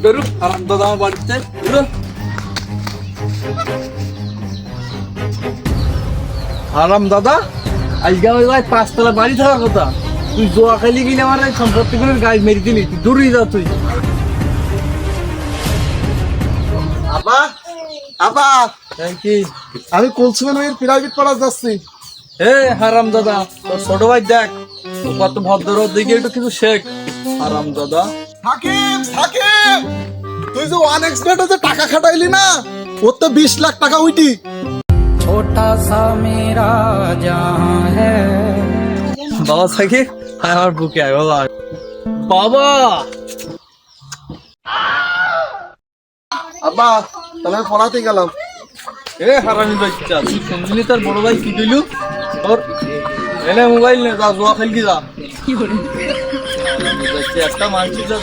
বেরো আরাম দাদা আমার বাড়িতে বেরো। আরাম দাদা আজকে ওই ভাই 5 তলা বাড়ি থাকার কথা, তুই জোয়া খাইলি কিনে আমার সম্পত্তি করে গাড়ি মেরে দিলি, তুই দূরেই যা তুই। আবা আবা কি আমি কুলসুমেন ভাইয়ের প্রাইভেট পড়া যাচ্ছি। হে হারাম দাদা, তোর ছোট ভাই দেখ ও কত ভদ্র, দেখে একটু কিছু শেখ। হারাম দাদা থাকিম থাকিম, তুই যে 1xBet যে টাকা খাটাইলি না, ওর তো 20 লাখ টাকা উইটি। छोटा सा मेरा जहां है। বাবা থাকে আমার বুকে আয় বাবা। বাবা আব্বা তাহলে আমি পড়াতে গেলাম। এ হারামি বাচ্চা, তুই শুনলি তোর বড় ভাই কি কইলু? তোর এনে মোবাইল নে, যা জুয়া খেলকি যা। একটা মানসিক যা